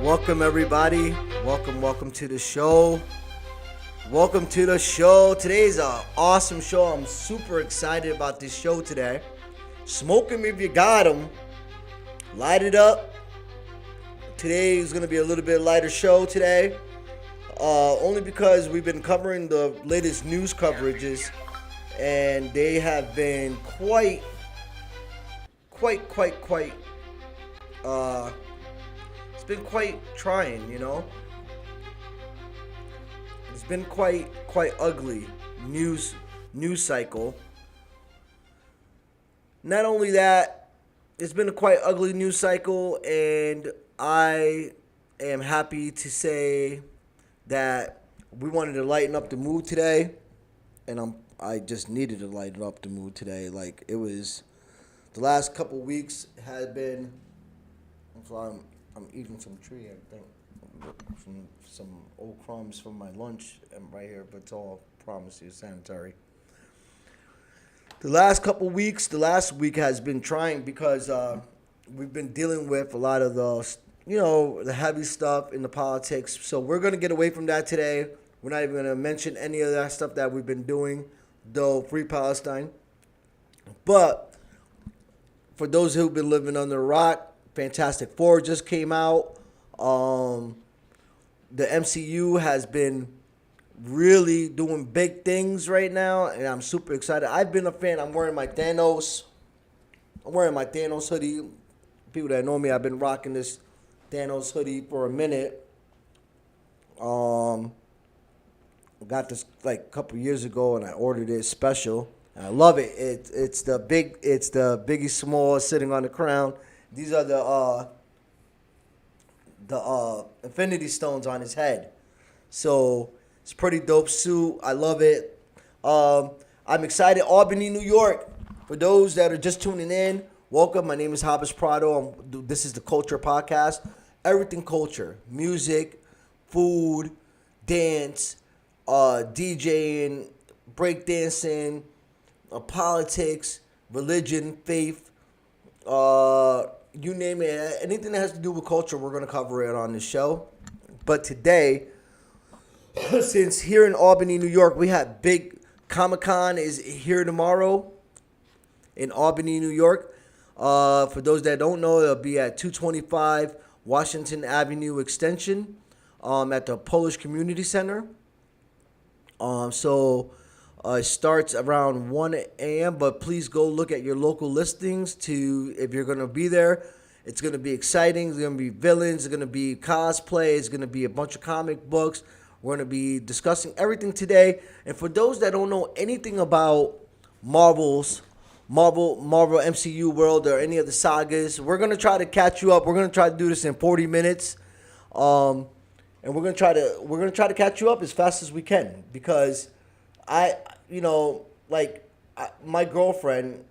Welcome everybody. Welcome to the show. Welcome to the show. Today's an awesome show. I'm super excited about this show today. Smoke 'em if you got 'em. Light it up. Today is going to be a little bit lighter show today. Only because we've been covering the latest news coverages, and they have been quite it's been quite trying, you know. It's been quite ugly news cycle. Not only that, it's been a quite ugly news cycle, and I am happy to say that we wanted to lighten up the mood today, and I just needed to lighten up the mood today. Like, it was the last couple weeks had been. I'm eating some tree, I think, from some old crumbs from my lunch right here, but it's all, promise you, sanitary. The last week has been trying because we've been dealing with a lot of the heavy stuff in the politics. So we're going to get away from that today. We're not even going to mention any of that stuff that we've been doing, though, Free Palestine. But for those who've been living under a rock, Fantastic Four just came out. The MCU has been really doing big things right now, and I'm super excited. I've been a fan. I'm wearing my Thanos hoodie. People that know me, I've been rocking this Thanos hoodie for a minute. I got this like a couple years ago, and I ordered it special. And I love it. It's the Biggie Smalls sitting on the crown. These are the Infinity Stones on his head. So it's a pretty dope suit. I love it. I'm excited. Albany, New York. For those that are just tuning in, welcome. My name is Habas Prado. This is the Culture Podcast. Everything culture. Music, food, dance, DJing, breakdancing, politics, religion, faith, you name it. Anything that has to do with culture, we're going to cover it on this show. But today, since here in Albany, New York, we have big Comic-Con is here tomorrow in Albany, New York. For those that don't know, it'll be at 225 Washington Avenue Extension at the Polish Community Center. It starts around 1 a.m., but please go look at your local listings if you're going to be there. It's going to be exciting. There's going to be villains. There's going to be cosplay. It's going to be a bunch of comic books. We're going to be discussing everything today. And for those that don't know anything about Marvel MCU world or any of the sagas, we're going to try to catch you up. We're going to try to do this in 40 minutes. And we're going to try to catch you up as fast as we can, because my girlfriend,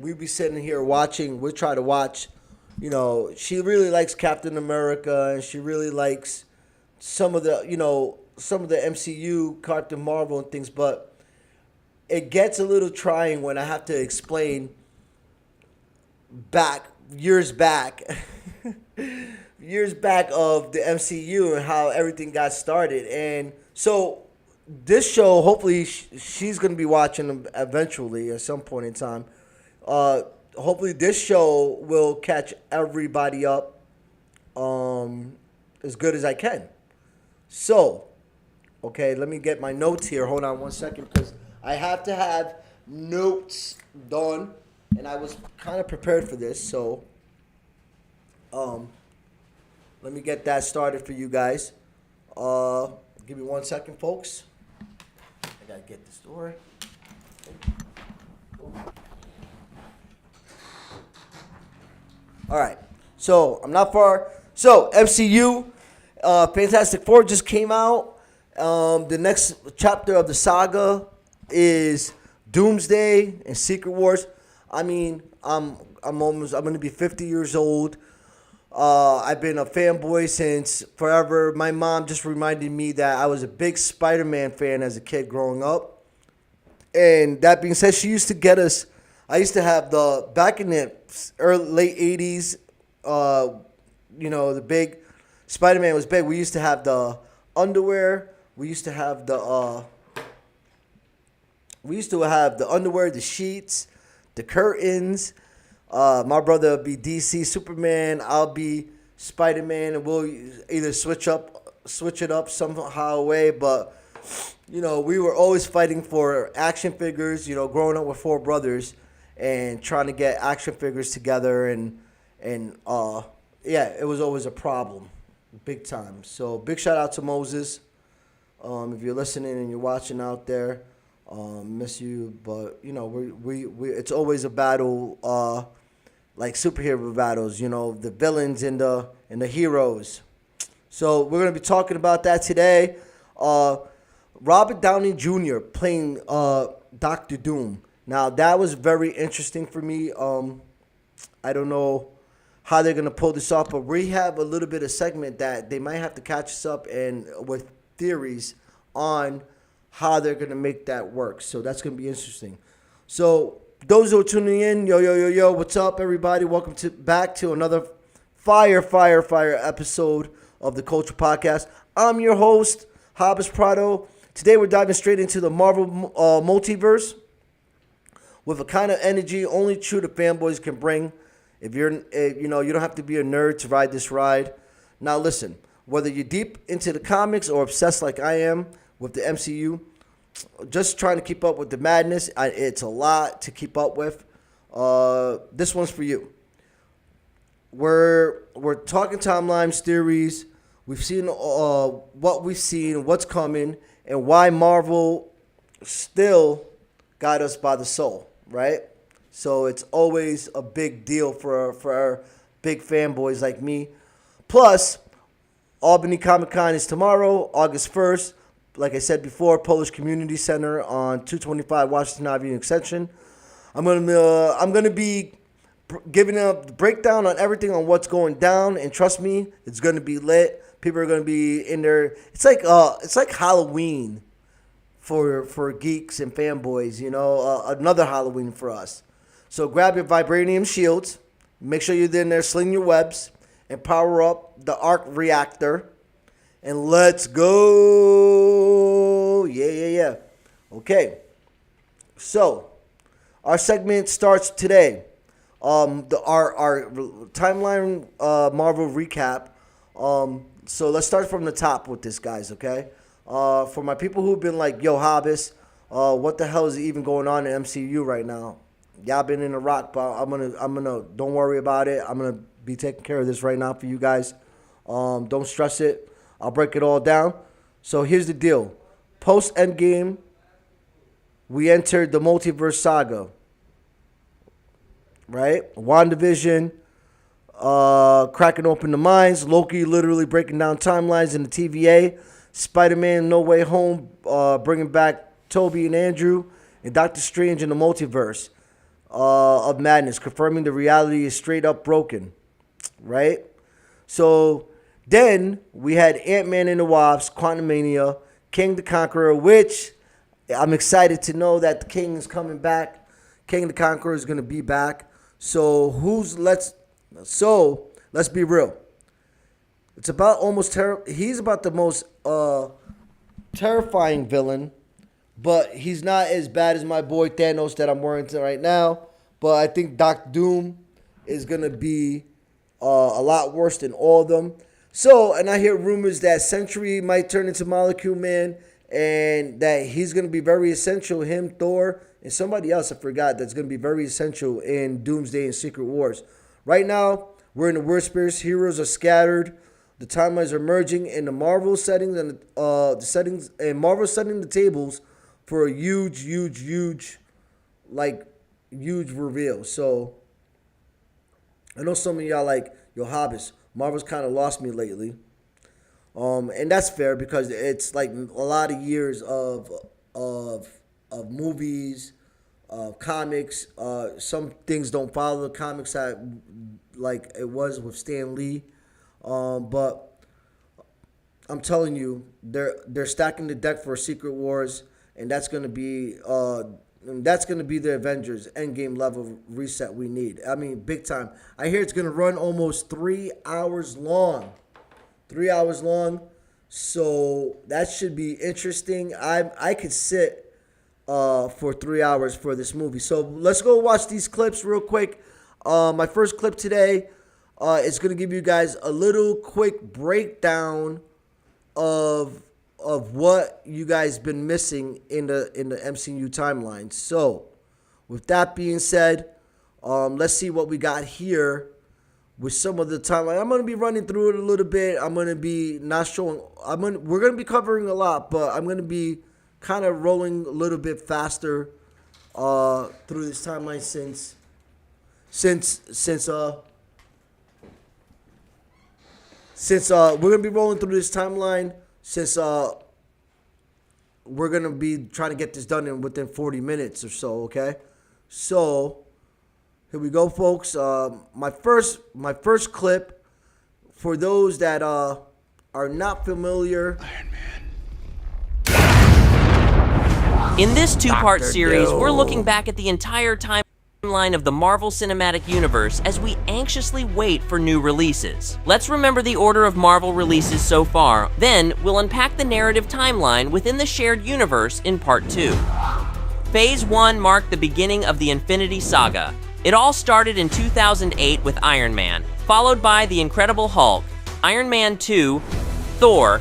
we'd be sitting here watching. We try to watch, she really likes Captain America, and she really likes some of the MCU, Captain Marvel and things, but it gets a little trying when I have to explain years back of the MCU and how everything got started. And so this show, hopefully, she's going to be watching eventually at some point in time. Hopefully, this show will catch everybody up as good as I can. So, okay, let me get my notes here. Hold on one second, because I have to have notes done, and I was kind of prepared for this. So, let me get that started for you guys. Give me 1 second, folks. I gotta get the story. All right, so I'm not far. So MCU, Fantastic Four just came out. The next chapter of the saga is Doomsday and Secret Wars. I mean, I'm gonna be 50 years old. I've been a fanboy since forever. My mom just reminded me that I was a big Spider-Man fan as a kid growing up. And that being said, she used to get us. I used to have back in the late 80s, the big Spider-Man was big. We used to have the underwear. We used to have the underwear, the sheets, the curtains. My brother would be DC Superman. I'll be Spider-Man, and we'll either switch it up somehow way. But we were always fighting for action figures. Growing up with four brothers and trying to get action figures together, and yeah, it was always a problem, big time. So big shout out to Moses. If you're listening and you're watching out there, miss you. But we it's always a battle, like superhero battles. The villains and the heroes. So we're gonna be talking about that today. Robert Downey Jr. playing Doctor Doom. Now that was very interesting for me. I don't know how they're gonna pull this off, but we have a little bit of segment that they might have to catch us up and with theories on how they're gonna make that work. So that's gonna be interesting. So those who are tuning in, yo, what's up, everybody? Welcome back to another fire episode of the Culture Podcast. I'm your host, Hobbs Prado. Today we're diving straight into the Marvel multiverse with a kind of energy only true to fanboys can bring. If you don't have to be a nerd to ride this ride. Now listen, whether you're deep into the comics or obsessed like I am with the MCU, just trying to keep up with the madness, it's a lot to keep up with. This one's for you. We're talking timelines, theories. We've seen what we've seen, what's coming, and why Marvel still got us by the soul, right? So it's always a big deal for our big fanboys like me. Plus, Albany Comic-Con is tomorrow, August 1st. Like I said before, Polish Community Center on 225 Washington Avenue Extension. I'm gonna be giving a breakdown on everything on what's going down, and trust me, it's gonna be lit. People are gonna be in there. It's like Halloween for geeks and fanboys. Another Halloween for us. So grab your vibranium shields. Make sure you're in there, sling your webs, and power up the arc reactor. And let's go. Yeah. Okay. So our segment starts today. Our timeline Marvel recap. So let's start from the top with this, guys. Okay. For my people who've been like, yo, Hobbs, what the hell is even going on in MCU right now? Y'all been in a rock, but I'm gonna don't worry about it. I'm gonna be taking care of this right now for you guys. Don't stress it. I'll break it all down. So here's the deal. Post Endgame, we entered the multiverse saga. Right? WandaVision, cracking open the minds. Loki literally breaking down timelines in the TVA. Spider-Man No Way Home, bringing back Toby and Andrew. And Doctor Strange in the multiverse of madness, confirming the reality is straight up broken. Right? So then we had Ant-Man and the Wasp, Quantumania, King the Conqueror, which I'm excited to know that the King is coming back. King the Conqueror is going to be back. So let's be real. It's about he's about the most terrifying villain, but he's not as bad as my boy Thanos that I'm worrying to right now. But I think Doctor Doom is going to be a lot worse than all of them. So, and I hear rumors that Sentry might turn into Molecule Man, and that he's going to be very essential, him, Thor, and somebody else I forgot that's going to be very essential in Doomsday and Secret Wars. Right now, we're in the worst spirits. Heroes are scattered. The timelines are merging in the Marvel settings, and Marvel setting the tables for a huge reveal. So, I know some of y'all like, yo, Hobbs, Marvel's kind of lost me lately. And that's fair because it's like a lot of years of movies, comics. Some things don't follow the comics like it was with Stan Lee. But I'm telling you, they're stacking the deck for Secret Wars, and that's gonna be the Avengers Endgame level reset we need. I mean, big time. I hear it's gonna run almost 3 hours long. 3 hours long. So that should be interesting. I could sit for 3 hours for this movie. So let's go watch these clips real quick. My first clip today is going to give you guys a little quick breakdown of what you guys been missing in the MCU timeline. So with that being said, let's see what we got here with some of the timeline. I'm going to be running through it a little bit. I'm going to be not showing. We're going to be covering a lot, but I'm going to be kind of rolling a little bit faster through this timeline since we're going to be rolling through this timeline since we're going to be trying to get this done within 40 minutes or so, okay? So here we go, folks. My first clip, for those that are not familiar. Iron Man. In this two-part Dr. series, Doom. we're looking back at the entire timeline of the Marvel Cinematic Universe as we anxiously wait for new releases. Let's remember the order of Marvel releases so far, then we'll unpack the narrative timeline within the shared universe in Part 2. Phase 1 marked the beginning of the Infinity Saga. It all started in 2008 with Iron Man, followed by The Incredible Hulk, Iron Man 2, Thor,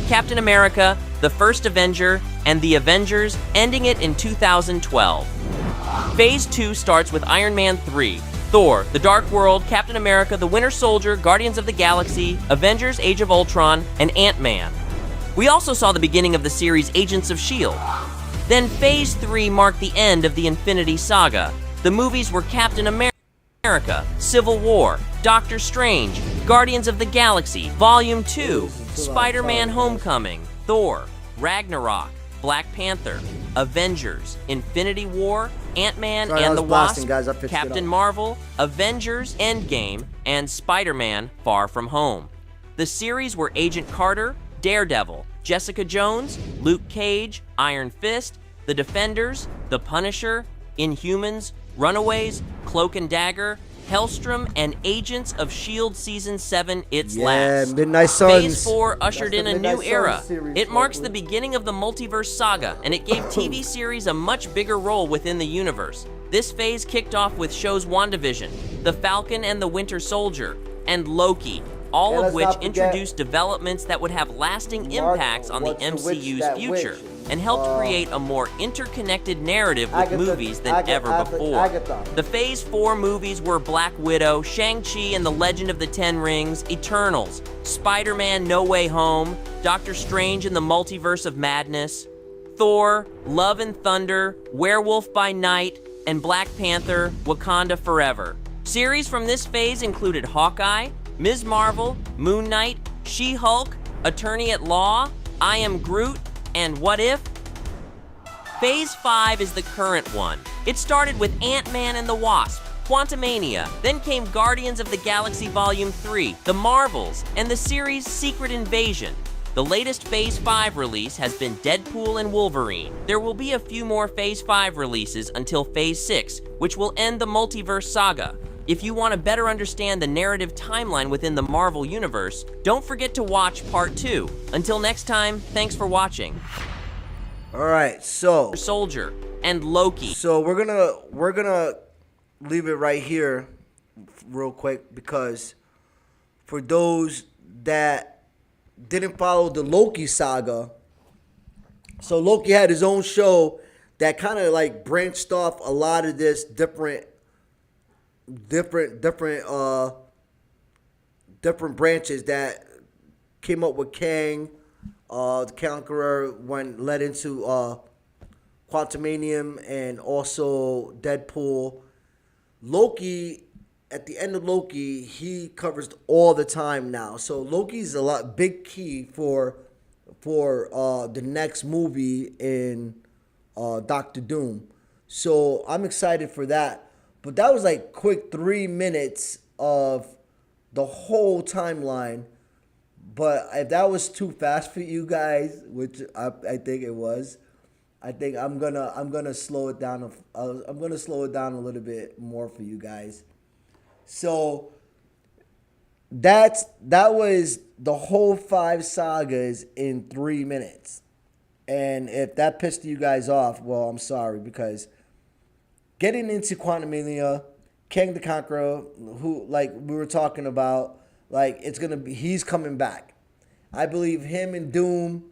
Captain America, The First Avenger, and The Avengers, ending it in 2012. Phase 2 starts with Iron Man 3, Thor, The Dark World, Captain America, The Winter Soldier, Guardians of the Galaxy, Avengers Age of Ultron, and Ant-Man. We also saw the beginning of the series Agents of S.H.I.E.L.D. Then Phase 3 marked the end of the Infinity Saga. The movies were Captain America, Civil War, Doctor Strange, Guardians of the Galaxy, Volume 2, Spider-Man Homecoming, Thor, Ragnarok, Black Panther, Avengers, Infinity War, Ant-Man Sorry, I and was the blasting, Wasp, guys. I fixed it Captain up. Marvel, Avengers Endgame, and Spider-Man Far From Home. The series were Agent Carter, Daredevil, Jessica Jones, Luke Cage, Iron Fist, The Defenders, The Punisher, Inhumans, Runaways, Cloak and Dagger, Hellstrom, and Agents of S.H.I.E.L.D. Season 7, Its Last. Midnight Suns. Phase 4 ushered in That's the a Midnight new Suns era. series, It marks folks. the beginning of the multiverse saga, and it gave TV series a much bigger role within the universe. This phase kicked off with shows WandaVision, The Falcon and the Winter Soldier, and Loki, all And of let's which not forget introduced developments that would have lasting impacts on the MCU's future and helped create a more interconnected narrative with movies than ever before. The Phase 4 movies were Black Widow, Shang-Chi and the Legend of the Ten Rings, Eternals, Spider-Man No Way Home, Doctor Strange and the Multiverse of Madness, Thor, Love and Thunder, Werewolf by Night, and Black Panther, Wakanda Forever. Series from this phase included Hawkeye, Ms. Marvel, Moon Knight, She-Hulk, Attorney at Law, I Am Groot, and What If? Phase 5 is the current one. It started with Ant-Man and the Wasp, Quantumania, then came Guardians of the Galaxy Volume 3, The Marvels, and the series Secret Invasion. The latest Phase 5 release has been Deadpool and Wolverine. There will be a few more Phase 5 releases until Phase 6, which will end the multiverse saga. If you want to better understand the narrative timeline within the Marvel Universe, don't forget to watch Part 2. Until next time, thanks for watching. All right, so Soldier and Loki. So we're gonna leave it right here real quick, because for those that didn't follow the Loki saga, so Loki had his own show that kind of like branched off a lot of this different branches that came up with Kang, the Conqueror, led into Quantumanium, and also Deadpool. Loki, at the end of Loki, he covers all the time now. So Loki's big key for the next movie in Doctor Doom. So I'm excited for that. But that was like quick 3 minutes of the whole timeline. But if that was too fast for you guys, which I think it was, I think I'm gonna slow it down. I'm gonna slow it down a little bit more for you guys. So that was the whole 5 sagas in 3 minutes. And if that pissed you guys off, well, I'm sorry, because getting into Quantumania, Kang the Conqueror, who, like we were talking about, like he's coming back. I believe him and Doom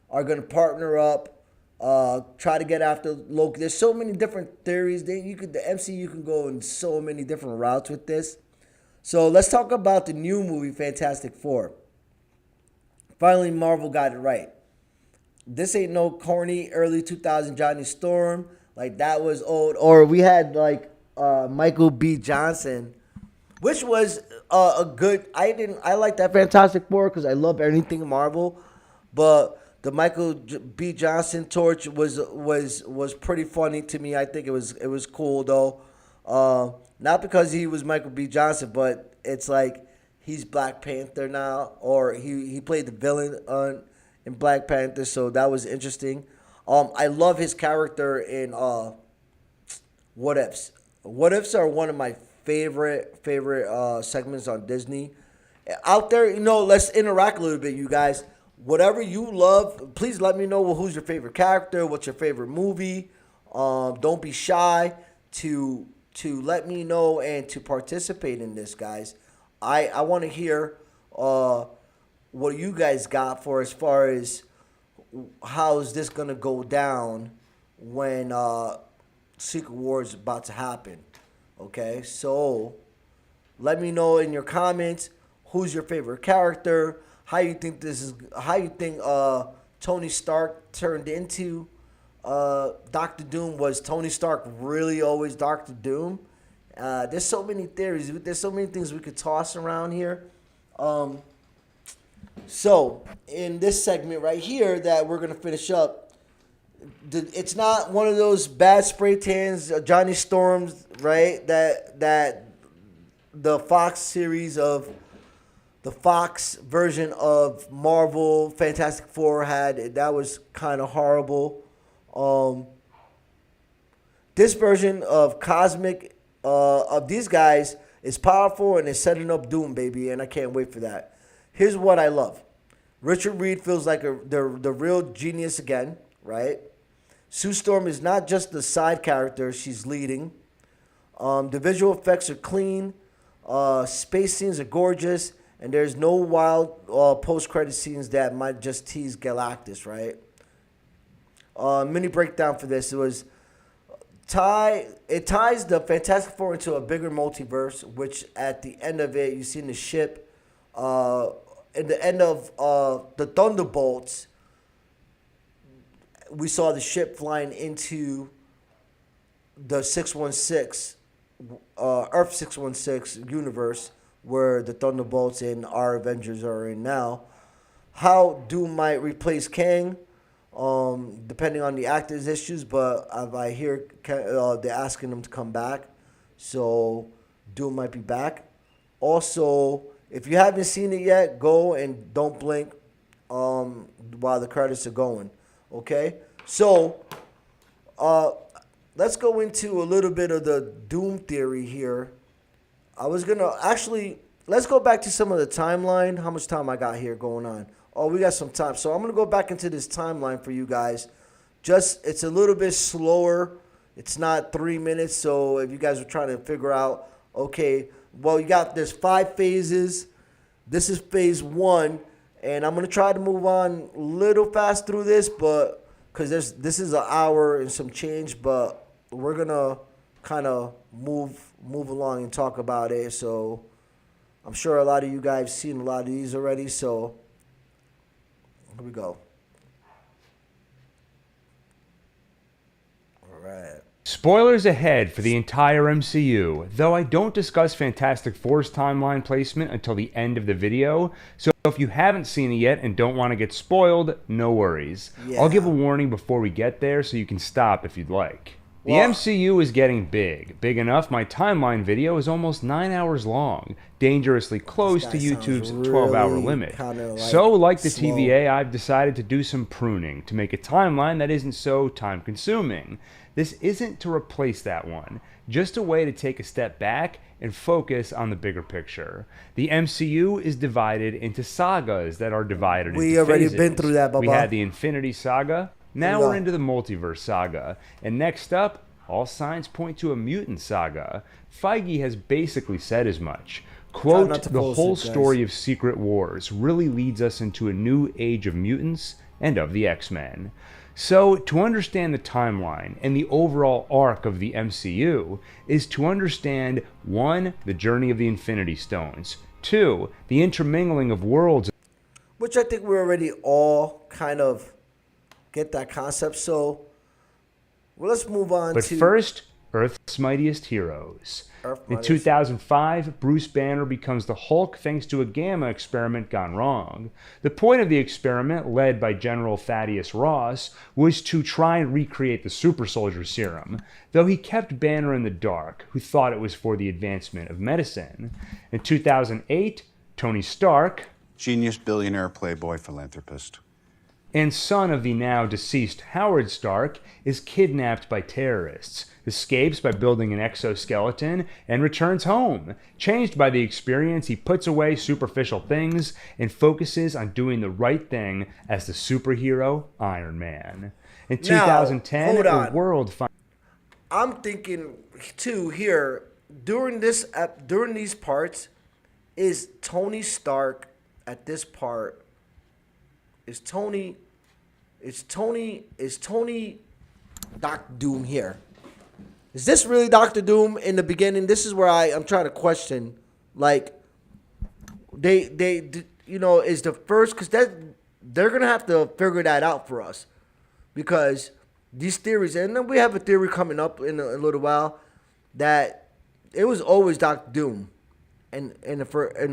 are gonna partner up, try to get after Loki. There's so many different theories. The MCU can go in so many different routes with this. So let's talk about the new movie, Fantastic Four. Finally, Marvel got it right. This ain't no corny early 2000 Johnny Storm. Like, that was old. Or we had, like, Michael B. Johnson, which was a good... I like that Fantastic Four because I love anything Marvel. But the Michael B. Johnson torch was pretty funny to me. I think it was cool, though. Not because he was Michael B. Johnson, but it's like he's Black Panther now. Or he played the villain in Black Panther, so that was interesting. I love his character in What Ifs. What Ifs are one of my favorite segments on Disney. Out there, let's interact a little bit, you guys. Whatever you love, please let me know who's your favorite character, what's your favorite movie. Don't be shy to let me know and to participate in this, guys. I want to hear what you guys got for as far as how is this going to go down when Secret War is about to happen. Okay, so let me know in your comments who's your favorite character, how you think Tony Stark turned into Doctor Doom. Was Tony Stark really always Doctor Doom? There's so many theories. There's so many things we could toss around here. So, in this segment right here that we're going to finish up, it's not one of those bad spray tans, Johnny Storms, right? That the Fox series of the Fox version of Marvel Fantastic Four had. That was kind of horrible. This version of Cosmic, of these guys, is powerful and is setting up Doom, baby, and I can't wait for that. Here's what I love. Richard Reed feels like the real genius again, right? Sue Storm is not just the side character she's leading. The visual effects are clean. Space scenes are gorgeous. And there's no wild post-credit scenes that might just tease Galactus, right? Mini breakdown for this. It ties the Fantastic Four into a bigger multiverse, which at the end of it, you see in the ship, at the end of the Thunderbolts, we saw the ship flying into the 616, Earth 616 universe, where the Thunderbolts and our Avengers are in now. How Doom might replace Kang, depending on the actor's issues, but I hear they're asking him to come back, so Doom might be back. Also, if you haven't seen it yet, go and don't blink while the credits are going. Okay? So, let's go into a little bit of the Doom theory here. Let's go back to some of the timeline. How much time I got here going on? Oh, we got some time. So I'm going to go back into this timeline for you guys. It's a little bit slower. It's not 3 minutes. So if you guys are trying to figure out, okay, well, there's 5 phases. This is phase 1. And I'm going to try to move on a little fast through this, but because this is an hour and some change, but we're going to kind of move along and talk about it. So I'm sure a lot of you guys have seen a lot of these already. So here we go. All right. Spoilers ahead for the entire MCU, though I don't discuss Fantastic Four's timeline placement until the end of the video, so if you haven't seen it yet and don't want to get spoiled, no worries. Yeah. I'll give a warning before we get there so you can stop if you'd like. The MCU is getting big. Big enough, my timeline video is almost 9 hours long, dangerously close to YouTube's 12-hour limit. So, like the TVA, I've decided to do some pruning to make a timeline that isn't so time-consuming. This isn't to replace that one, just a way to take a step back and focus on the bigger picture. The MCU is divided into sagas that are divided into phases. We already been through that, Baba. We had the Infinity Saga. Now we're into the multiverse saga. And next up, all signs point to a mutant saga. Feige has basically said as much. Quote, the whole story of Secret Wars really leads us into a new age of mutants and of the X-Men. So, to understand the timeline and the overall arc of the MCU is to understand 1, the journey of the Infinity Stones, 2, the intermingling of worlds. Which I think we already all kind of get that concept. So, well, let's move on But first, Earth's Mightiest Heroes. In 2005, Bruce Banner becomes the Hulk thanks to a gamma experiment gone wrong. The point of the experiment, led by General Thaddeus Ross, was to try and recreate the super soldier serum, though he kept Banner in the dark, who thought it was for the advancement of medicine. In 2008, Tony Stark, genius, billionaire, playboy, philanthropist, and son of the now deceased Howard Stark, is kidnapped by terrorists, escapes by building an exoskeleton, and returns home. Changed by the experience, he puts away superficial things and focuses on doing the right thing as the superhero Iron Man. In 2010, the world I'm thinking too here during these parts, is Tony Stark at this part? Is Tony Doctor Doom here? Is this really Doctor Doom in the beginning? This is where I'm trying to question. Like, they you know, is the first, because they're gonna have to figure that out for us, because these theories, and then we have a theory coming up in a little while that it was always Doctor Doom. In the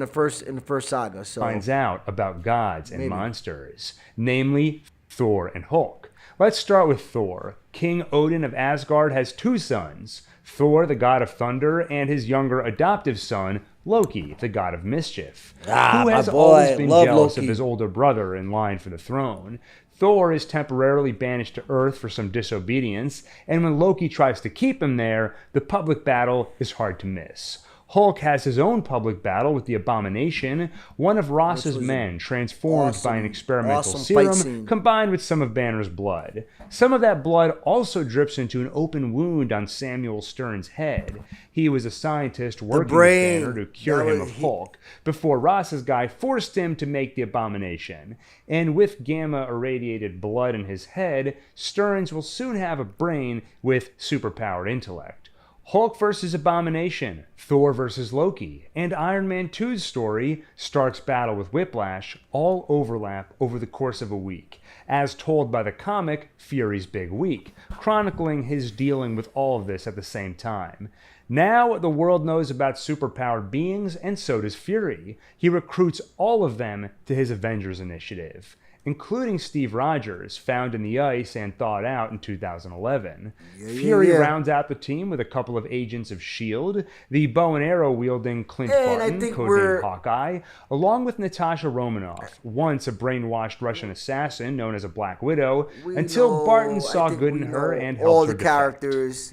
first saga, so finds out about gods and monsters, namely Thor and Hulk. Let's start with Thor. King Odin of Asgard has 2 sons, Thor, the god of thunder, and his younger adoptive son, Loki, the god of mischief, who has always been jealous of his older brother in line for the throne. Thor is temporarily banished to Earth for some disobedience, and when Loki tries to keep him there, the public battle is hard to miss. Hulk has his own public battle with the Abomination, one of Ross's men transformed by an experimental serum combined with some of Banner's blood. Some of that blood also drips into an open wound on Samuel Stern's head. He was a scientist working with Banner to cure him of Hulk, before Ross's guy forced him to make the Abomination. And with gamma-irradiated blood in his head, Stearns will soon have a brain with superpowered intellect. Hulk versus Abomination, Thor versus Loki, and Iron Man 2's story, Stark's battle with Whiplash, all overlap over the course of a week, as told by the comic Fury's Big Week, chronicling his dealing with all of this at the same time. Now the world knows about superpowered beings, and so does Fury. He recruits all of them to his Avengers initiative, including Steve Rogers, found in the ice and thawed out in 2011. Fury rounds out the team with a couple of agents of S.H.I.E.L.D., the bow and arrow wielding Clint Barton, codenamed Hawkeye, along with Natasha Romanoff, once a brainwashed Russian assassin known as a Black Widow, until Barton saw good in her and helped her defect.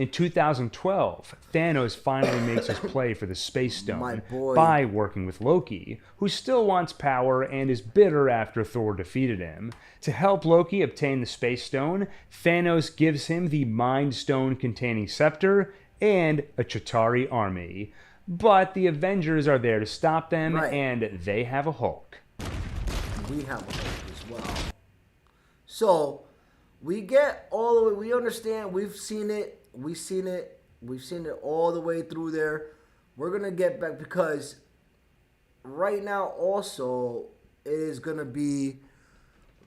In 2012, Thanos finally makes his play for the Space Stone by working with Loki, who still wants power and is bitter after Thor defeated him. To help Loki obtain the Space Stone, Thanos gives him the Mind Stone containing scepter and a Chitauri army. But the Avengers are there to stop them, and they have a Hulk. We have a Hulk as well. So, we get all the way, we understand, we've seen it all the way through there. We're going to get back, because right now also it is going to be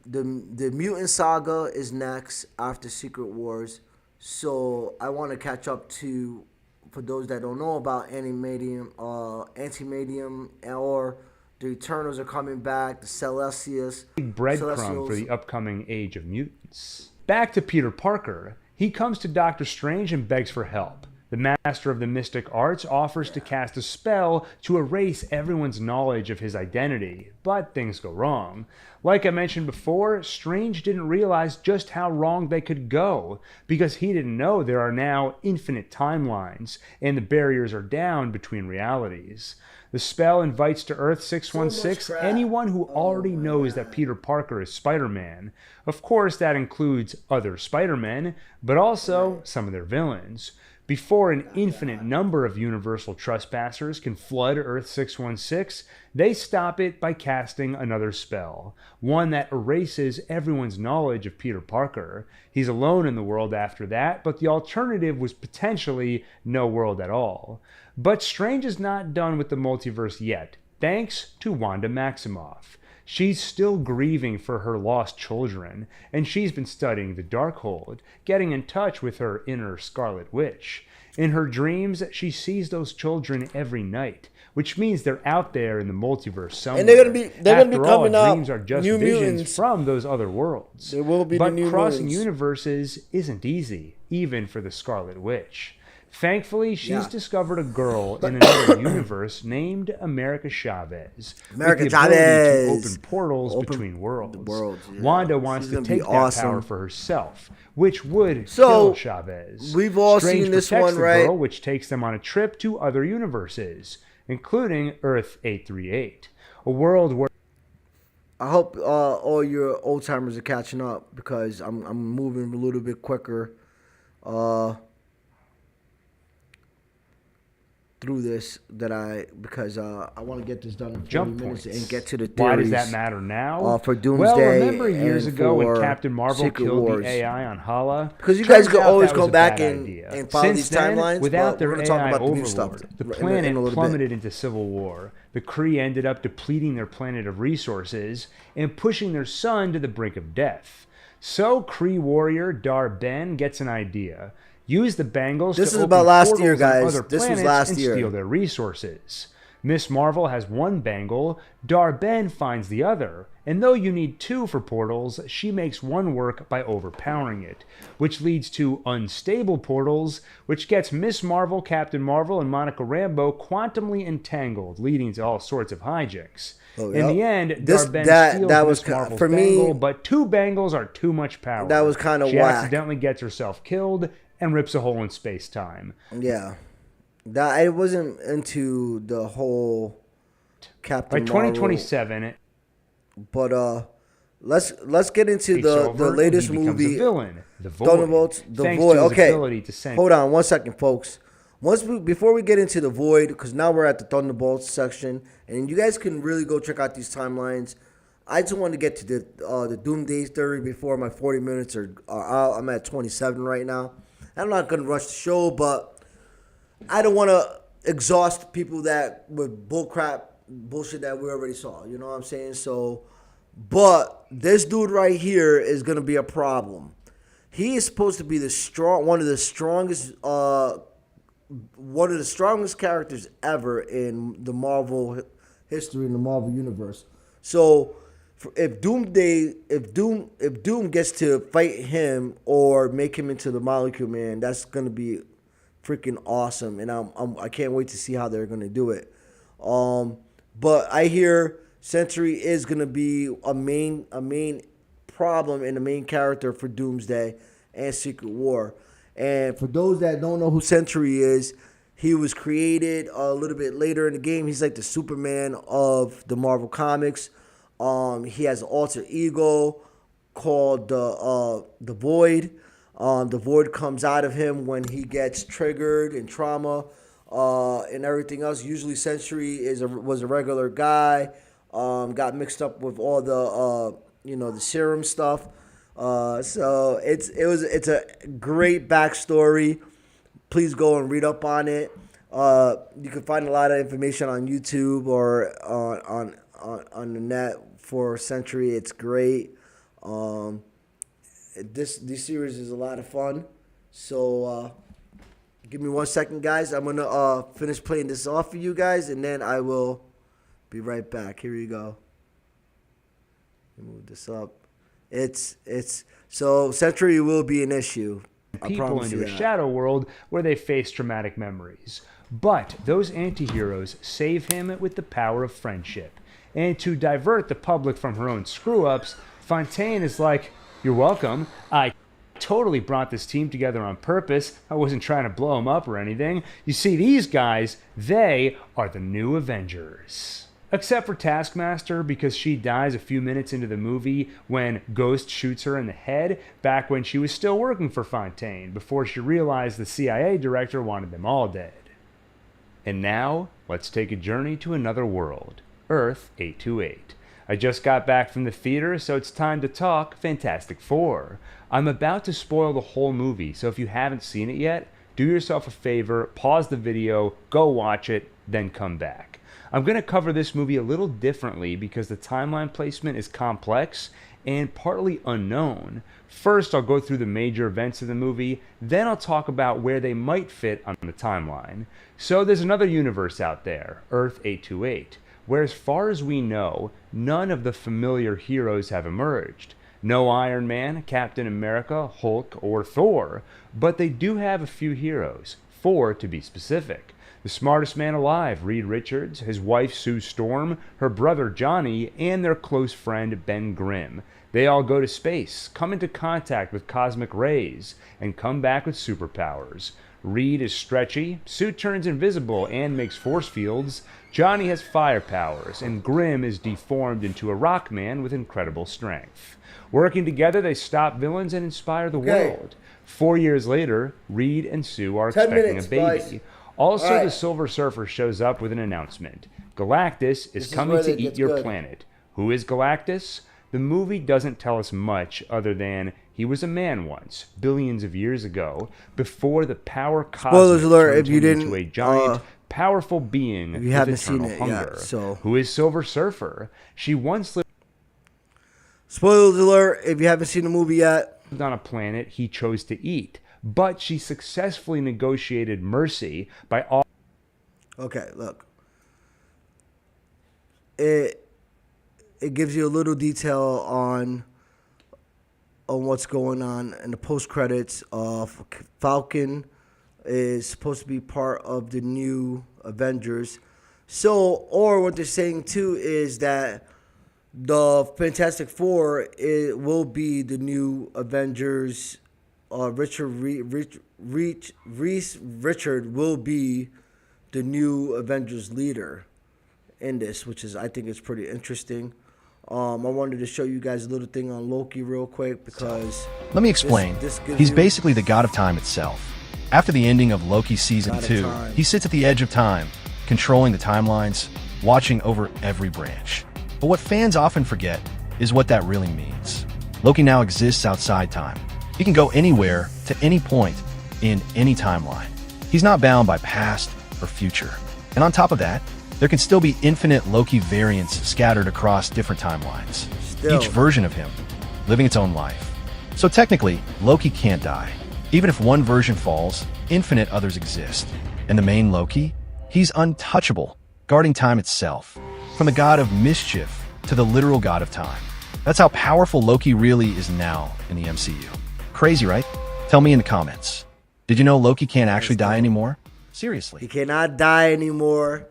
the Mutant Saga is next after Secret Wars. So I want to catch up to, for those that don't know about Antimedium, or the Eternals are coming back, the Celestials. Breadcrumb for the upcoming Age of Mutants. Back to Peter Parker. He comes to Doctor Strange and begs for help. The master of the mystic arts offers to cast a spell to erase everyone's knowledge of his identity, but things go wrong. Like I mentioned before, Strange didn't realize just how wrong they could go, because he didn't know there are now infinite timelines, and the barriers are down between realities. The spell invites to Earth 616 anyone who already knows that Peter Parker is Spider-Man. Of course, that includes other Spider-Men, but also some of their villains. Before an infinite number of universal trespassers can flood Earth 616, they stop it by casting another spell, one that erases everyone's knowledge of Peter Parker. He's alone in the world after that, but the alternative was potentially no world at all. But Strange is not done with the multiverse yet, thanks to Wanda Maximoff. She's still grieving for her lost children, and she's been studying the Darkhold, getting in touch with her inner Scarlet Witch. In her dreams, she sees those children every night, which means they're out there in the multiverse somewhere. And they're gonna be coming out. Dreams are just new visions mutants from those other worlds. There will be but the new crossing mutants. universes isn't easy, even for the Scarlet Witch. Thankfully, she's discovered a girl in another universe named America Chavez. America with the ability Chavez. to open portals between worlds. Yeah. Wanda wants to take that power for herself, which would kill Chavez. We've all Strange seen this protects one, the right? girl, which takes them on a trip to other universes, including Earth 838, a world where I hope all your old timers are catching up because I'm moving a little bit quicker through this because I want to get this done in 40 minutes and get to the theories. Why does that matter now? For Doomsday. Well, remember years ago when for Captain Marvel Secret killed Wars. the AI on Hala? Because you guys Turns could out always that go was a back bad and idea. follow Since these then, timelines. without but their we're going to talk AI about the new stuff overlord, the in a planet little plummeted bit. into civil war. The Kree ended up depleting their planet of resources and pushing their sun to the brink of death. So Kree warrior Dar Ben gets an idea. Use the bangles This to is open about last year, portals on guys. other This was planets last and year. steal their resources. Miss Marvel has one bangle, Dar Ben finds the other, and though you need two for portals, she makes one work by overpowering it, which leads to unstable portals, which gets Miss Marvel, Captain Marvel, and Monica Rambeau quantumly entangled, leading to all sorts of hijinks. In the end, Dar Ben steals Miss Marvel's bangle, but two bangles are too much power. That was kind of She whack. accidentally gets herself killed and rips a hole in space-time. Yeah. I wasn't into the whole Captain By Marvel. 2027, But let's get into the latest he becomes movie. a villain, the Void. Thunderbolts, the Thanks Void. to his Okay, ability to send hold on 1 second, folks. Before we get into the Void, because now we're at the Thunderbolts section, and you guys can really go check out these timelines. I just want to get to the Doomsday theory before my 40 minutes are out. I'm at 27 right now. I'm not gonna rush the show, but I don't want to exhaust people with bullshit that we already saw. You know what I'm saying? So, but this dude right here is gonna be a problem. He is supposed to be one of the strongest characters ever in the Marvel history, in the Marvel universe. So, if Doom gets to fight him or make him into the Molecule Man, that's gonna be freaking awesome, and I can't wait to see how they're gonna do it. But I hear Sentry is gonna be a main problem and a main character for Doomsday and Secret War. And for those that don't know who Sentry is, he was created a little bit later in the game. He's like the Superman of the Marvel Comics. He has an alter ego called the Void. The Void comes out of him when he gets triggered and trauma and everything else. Usually Sentry was a regular guy. Got mixed up with all the the serum stuff. So it's a great backstory. Please go and read up on it. You can find a lot of information on YouTube or on the net for Sentry. It's great. This series is a lot of fun. So give me 1 second, guys. I'm gonna finish playing this off for you guys, and then I will be right back. Here you go. Move this up. So Sentry will be an issue. people into a shadow world where they face traumatic memories. But those anti-heroes save him with the power of friendship. And to divert the public from her own screw-ups, Fontaine is like, "You're welcome. I totally brought this team together on purpose. I wasn't trying to blow them up or anything. You see, these guys, they are the new Avengers." Except for Taskmaster, because she dies a few minutes into the movie when Ghost shoots her in the head back when she was still working for Fontaine, before she realized the CIA director wanted them all dead. And now, let's take a journey to another world, Earth 828. I just got back from the theater, so it's time to talk Fantastic Four. I'm about to spoil the whole movie, so if you haven't seen it yet, do yourself a favor, pause the video, go watch it, then come back. I'm going to cover this movie a little differently because the timeline placement is complex and partly unknown. First, I'll go through the major events of the movie, then I'll talk about where they might fit on the timeline. So there's another universe out there, Earth 828, where as far as we know, none of the familiar heroes have emerged. No Iron Man, Captain America, Hulk, or Thor, but they do have a few heroes, 4 to be specific. The smartest man alive, Reed Richards, his wife Sue Storm, her brother Johnny, and their close friend Ben Grimm. They all go to space, come into contact with cosmic rays, and come back with superpowers. Reed is stretchy, Sue turns invisible and makes force fields, Johnny has fire powers, and Grimm is deformed into a rock man with incredible strength. Working together, they stop villains and inspire the world. 4 years later, Reed and Sue are expecting a baby. Guys. Also, the Silver Surfer shows up with an announcement. Galactus is coming to eat your planet. Who is Galactus? The movie doesn't tell us much other than he was a man once, billions of years ago, before the power cosmic turned him into a giant, powerful being with eternal hunger. Who is Silver Surfer? She once lived... Spoilers alert, if you haven't seen the movie yet. ...on a planet he chose to eat. But she successfully negotiated mercy by all... Okay, look. It gives you a little detail on what's going on in the post credits of Falcon is supposed to be part of the new Avengers. So, or what they're saying too is that the Fantastic Four will be the new Avengers. Richard will be the new Avengers leader in this, which is, I think, it's pretty interesting. I wanted to show you guys a little thing on Loki real quick because... Let me explain. He's basically the god of time itself. After the ending of Loki Season 2, he sits at the edge of time, controlling the timelines, watching over every branch. But what fans often forget is what that really means. Loki now exists outside time. He can go anywhere, to any point, in any timeline. He's not bound by past or future. And on top of that, there can still be infinite Loki variants scattered across different timelines. Each version of him living its own life. So technically, Loki can't die. Even if one version falls, infinite others exist. And the main Loki? He's untouchable, guarding time itself. From the god of mischief to the literal god of time. That's how powerful Loki really is now in the MCU. Crazy, right? Tell me in the comments. Did you know Loki can't actually die anymore? Seriously. He cannot die anymore.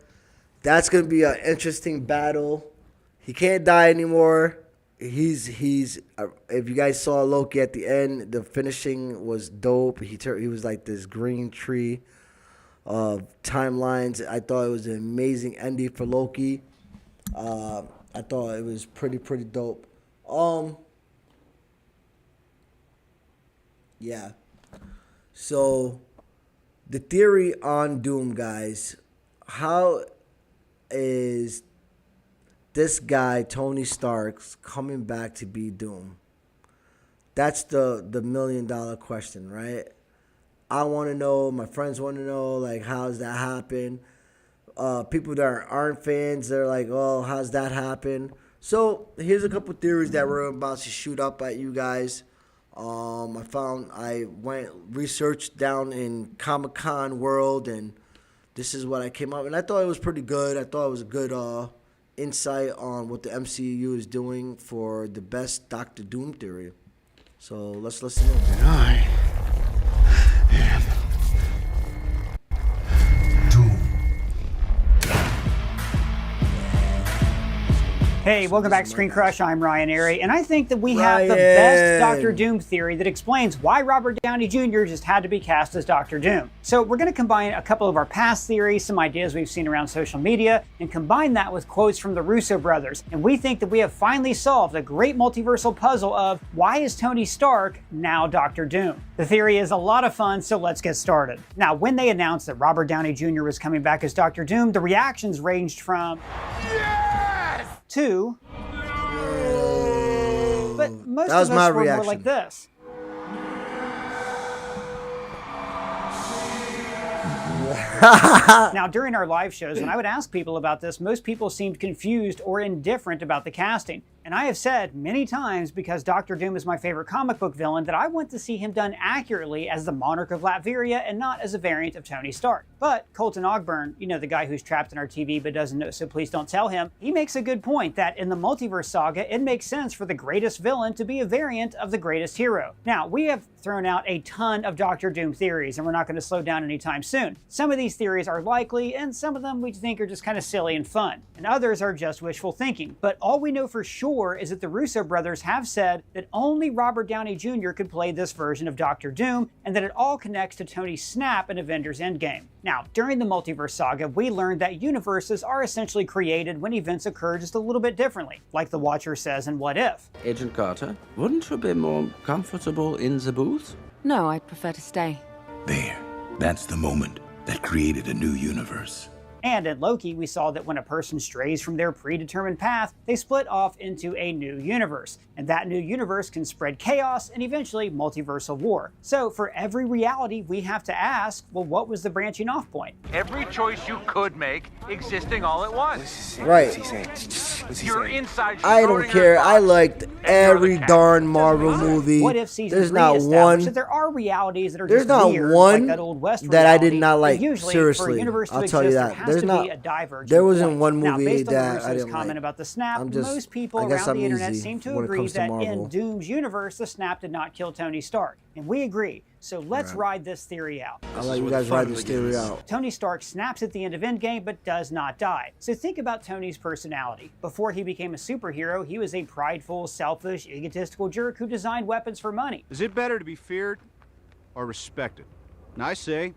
That's going to be an interesting battle. He can't die anymore. He's if you guys saw Loki at the end, the finishing was dope. He was like this green tree of timelines. I thought it was an amazing ending for Loki. I thought it was pretty dope. Yeah. So, the theory on Doom, guys. How is this guy, Tony Stark, coming back to be Doom? That's the $1 million question, right? I want to know. My friends want to know, like, how does that happen? People that aren't fans, they're like, oh, how's that happen? So, here's a couple theories that we're about to shoot up at you guys. I went researched down in Comic-Con world, and this is what I came up, and I thought it was pretty good. I thought it was a good insight on what the MCU is doing for the best Doctor Doom theory. So let's listen in. And I Hey, welcome back to Screen Crush. I'm Ryan Airy, and I think that we have the best Doctor Doom theory that explains why Robert Downey Jr. just had to be cast as Doctor Doom. So we're going to combine a couple of our past theories, some ideas we've seen around social media, and combine that with quotes from the Russo brothers. And we think that we have finally solved the great multiversal puzzle of why is Tony Stark now Doctor Doom? The theory is a lot of fun, so let's get started. Now, when they announced that Robert Downey Jr. was coming back as Doctor Doom, the reactions ranged from to, but most of us were more like this. Now, during our live shows, when I would ask people about this, most people seemed confused or indifferent about the casting. And I have said many times, because Doctor Doom is my favorite comic book villain, that I want to see him done accurately as the Monarch of Latveria and not as a variant of Tony Stark. But Colton Ogburn, you know, the guy who's trapped in our TV but doesn't know, so please don't tell him, he makes a good point that in the multiverse saga, it makes sense for the greatest villain to be a variant of the greatest hero. Now, we have thrown out a ton of Doctor Doom theories, and we're not going to slow down anytime soon. Some of these theories are likely, and some of them we think are just kind of silly and fun, and others are just wishful thinking. But all we know for sure is that the Russo brothers have said that only Robert Downey Jr. could play this version of Doctor Doom, and that it all connects to Tony's snap in Avengers Endgame. Now, during the multiverse saga, we learned that universes are essentially created when events occur just a little bit differently, like the Watcher says in What If. Agent Carter, wouldn't you be more comfortable in the booth? No, I'd prefer to stay. There. That's the moment that created a new universe. And in Loki, we saw that when a person strays from their predetermined path, they split off into a new universe. And that new universe can spread chaos and eventually multiversal war. So for every reality, we have to ask, well, what was the branching off point? Every choice you could make existing all at once. Right. You're inside. I don't care. I liked every darn Marvel movie. What if season There's 3 not one. that there are realities that are There's just not weird, one like that Old West that I did reality, not like. and usually, Seriously, for a universe to I'll tell you exist, that. there There's has to not. be a divergent There wasn't point. one Now, movie based on that Russo's I didn't comment like. about the snap, I'm just. most people I guess around I'm the internet easy seem to when it agree comes to that Marvel. in Doom's universe, the snap did not kill Tony Stark. And we agree. So let's ride this theory out. I'll let you guys ride this theory out. Tony Stark snaps at the end of Endgame but does not die. So think about Tony's personality. Before he became a superhero, he was a prideful, selfish, egotistical jerk who designed weapons for money. Is it better to be feared or respected? And I say,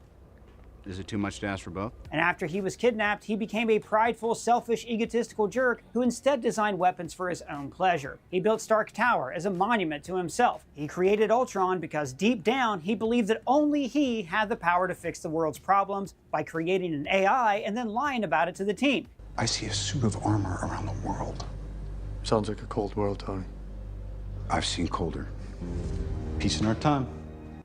is it too much to ask for both? And after he was kidnapped, he became a prideful, selfish, egotistical jerk who instead designed weapons for his own pleasure. He built Stark Tower as a monument to himself. He created Ultron because deep down, he believed that only he had the power to fix the world's problems by creating an AI and then lying about it to the team. I see a suit of armor around the world. Sounds like a cold world, Tony. I've seen colder. Peace in our time.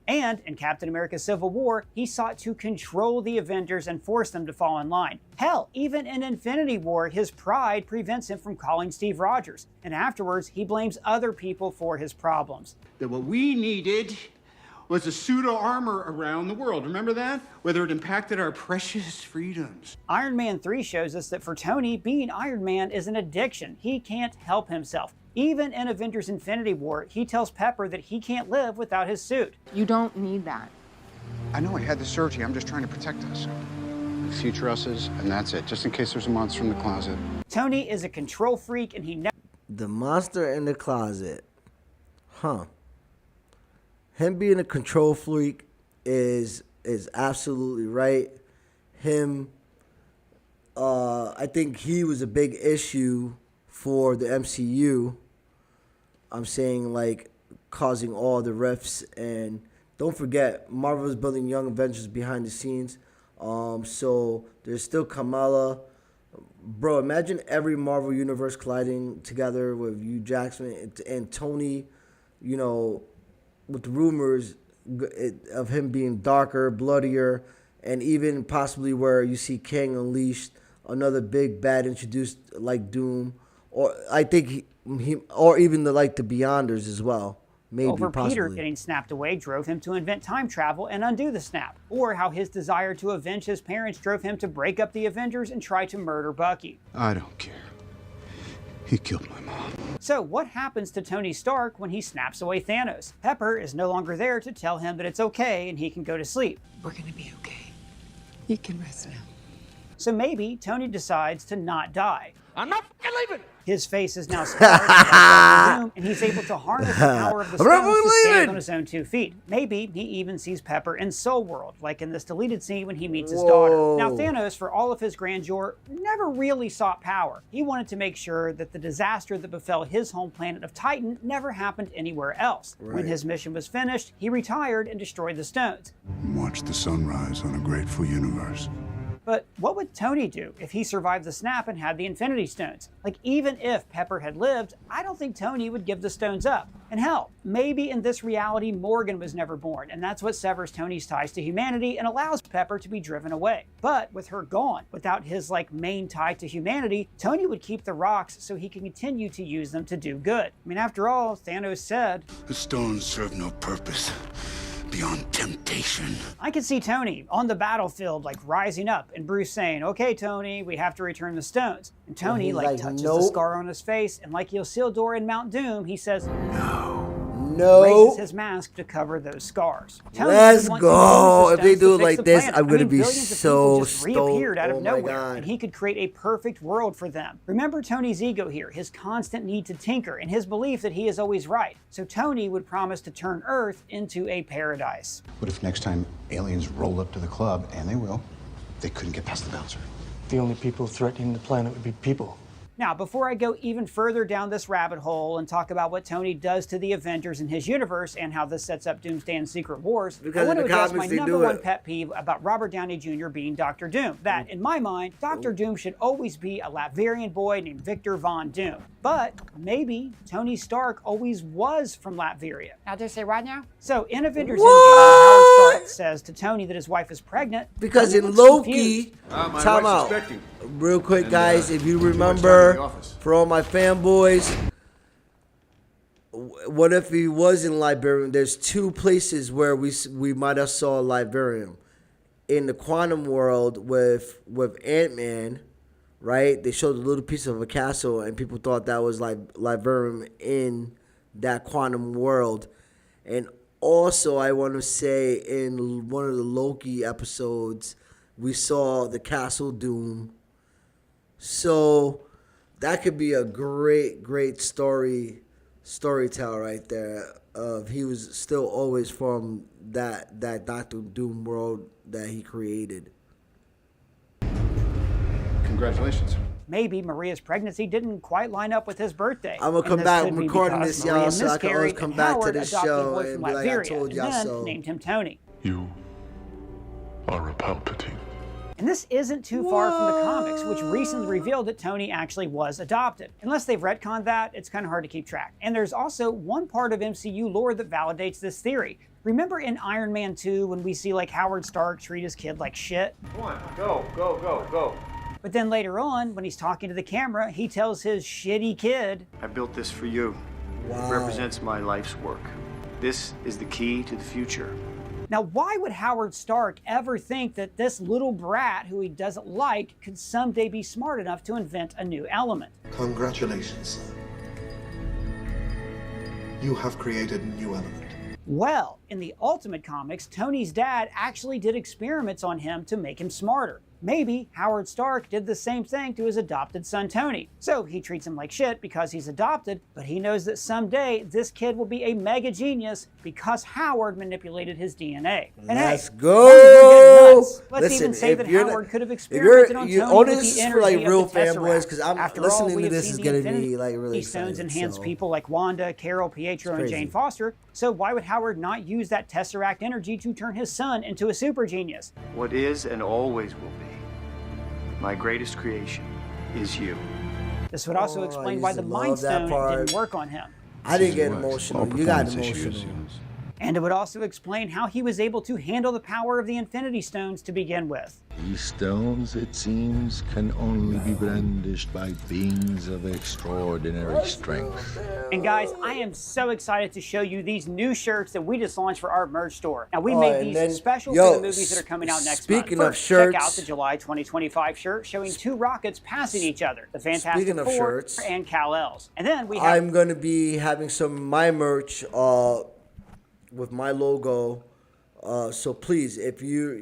And in Captain America Civil War, he sought to control the Avengers and force them to fall in line. Hell, even in Infinity War, his pride prevents him from calling Steve Rogers. And afterwards, he blames other people for his problems. That what we needed was a suit of armor around the world. Remember that? Whether it impacted our precious freedoms. Iron Man 3 shows us that for Tony, being Iron Man is an addiction. He can't help himself. Even in Avengers Infinity War, he tells Pepper that he can't live without his suit. You don't need that. I know I had the surgery. I'm just trying to protect us. A few trusses, and that's it. Just in case there's a monster in the closet. Tony is a control freak, and he never... The monster in the closet. Huh. Him being a control freak is absolutely right. Him, I think he was a big issue for the MCU. I'm saying, like, causing all the rifts. And don't forget, Marvel is building Young Avengers behind the scenes. So there's still Kamala. Bro, imagine every Marvel universe colliding together with Hugh Jackman and Tony, you know, with the rumors of him being darker, bloodier, and even possibly where you see Kang unleashed, another big bad introduced like Doom. Or I think he or even the Beyonders as well. Maybe over possibly. Peter getting snapped away drove him to invent time travel and undo the snap. Or how his desire to avenge his parents drove him to break up the Avengers and try to murder Bucky. I don't care. He killed my mom. So what happens to Tony Stark when he snaps away Thanos? Pepper is no longer there to tell him that it's okay and he can go to sleep. We're gonna be okay. You can rest now. So maybe Tony decides to not die. I'm not fucking leaving. His face is now scarred like Doctor Doom, and he's able to harness the power of the stones to stand on his own 2 feet. Maybe he even sees Pepper in Soul World, like in this deleted scene when he meets his daughter. Now, Thanos, for all of his grandeur, never really sought power. He wanted to make sure that the disaster that befell his home planet of Titan never happened anywhere else. Right. When his mission was finished, he retired and destroyed the stones. Watch the sunrise on a grateful universe. But what would Tony do if he survived the snap and had the Infinity Stones? Like, even if Pepper had lived, I don't think Tony would give the stones up. And hell, maybe in this reality Morgan was never born, and that's what severs Tony's ties to humanity and allows Pepper to be driven away. But with her gone, without his main tie to humanity, Tony would keep the rocks so he can continue to use them to do good. I mean, after all, Thanos said, "The stones serve no purpose beyond temptation." I could see Tony on the battlefield, rising up, and Bruce saying, "Okay, Tony, we have to return the stones." And Tony, touches the scar on his face, and like Isildur in Mount Doom, he says, No. Raises his mask to cover those scars. Let's go. If they do it like this, I'm going to be billions of so people just reappeared out of nowhere, God. and he could create a perfect world for them. Remember Tony's ego here, his constant need to tinker, and his belief that he is always right. So Tony would promise to turn Earth into a paradise. What if next time aliens roll up to the club, and they will, they couldn't get past the bouncer? The only people threatening the planet would be people. Now, before I go even further down this rabbit hole and talk about what Tony does to the Avengers in his universe and how this sets up Doomsday and Secret Wars, I want to address my number one pet peeve about Robert Downey Jr. being Dr. Doom. That, in my mind, Dr. Doom should always be a Latvian boy named Victor Von Doom. But maybe Tony Stark always was from Latveria. Now, do you say right now? So, in Avengers Endgame, Howard Stark says to Tony that his wife is pregnant. Because in Loki, time out. Real quick, guys, if you remember, for all my fanboys, what if he was in Liberium? There's two places where we might have saw Liberium. In the quantum world with Ant-Man, right? They showed a little piece of a castle, and people thought that was like Liberium in that quantum world. And also, I want to say in one of the Loki episodes, we saw the Castle Doom. So that could be a great storyteller right there. He was still always from that Dr. Doom world that he created. Congratulations. Maybe Maria's pregnancy didn't quite line up with his birthday. I'm going to come back. I'm recording this, y'all, so I can always come back to this show and be like, I told y'all so. Named him Tony. You are a Palpatine. And this isn't too far from the comics, which recently revealed that Tony actually was adopted. Unless they've retconned that, it's kind of hard to keep track. And there's also one part of MCU lore that validates this theory. Remember in Iron Man 2 when we see Howard Stark treat his kid like shit? Come on, go. But then later on, when he's talking to the camera, he tells his shitty kid, I built this for you. Wow. It represents my life's work. This is the key to the future. Now, why would Howard Stark ever think that this little brat who he doesn't like could someday be smart enough to invent a new element? Congratulations, son. You have created a new element. Well, in the Ultimate Comics, Tony's dad actually did experiments on him to make him smarter. Maybe Howard Stark did the same thing to his adopted son Tony. So he treats him like shit because he's adopted, but he knows that someday this kid will be a mega genius because Howard manipulated his DNA. And let's hey, go! Let's even say that Howard could have experimented on Tony with this the is for energy real of the fanboys, because I'm After listening all, we to have this seen is the going to Infinity be really Stones exciting. enhance people like Wanda, Carol, Pietro, and Jane Foster. So why would Howard not use that Tesseract energy to turn his son into a super genius? What is and always will be my greatest creation is you. This would also explain why the Mind Stone didn't work on him. I didn't get emotional. You got emotional. And it would also explain how he was able to handle the power of the Infinity Stones to begin with. These stones, it seems, can only be brandished by beings of extraordinary strength. And guys, I am so excited to show you these new shirts that we just launched for our merch store. Now, we made these special for the movies that are coming out next month. Speaking of First, shirts, check out the July 2025 shirt showing two rockets passing each other, the Fantastic Four and Kal-El's. And then we have... I'm going to be having some of my merch with my logo. So please, if you're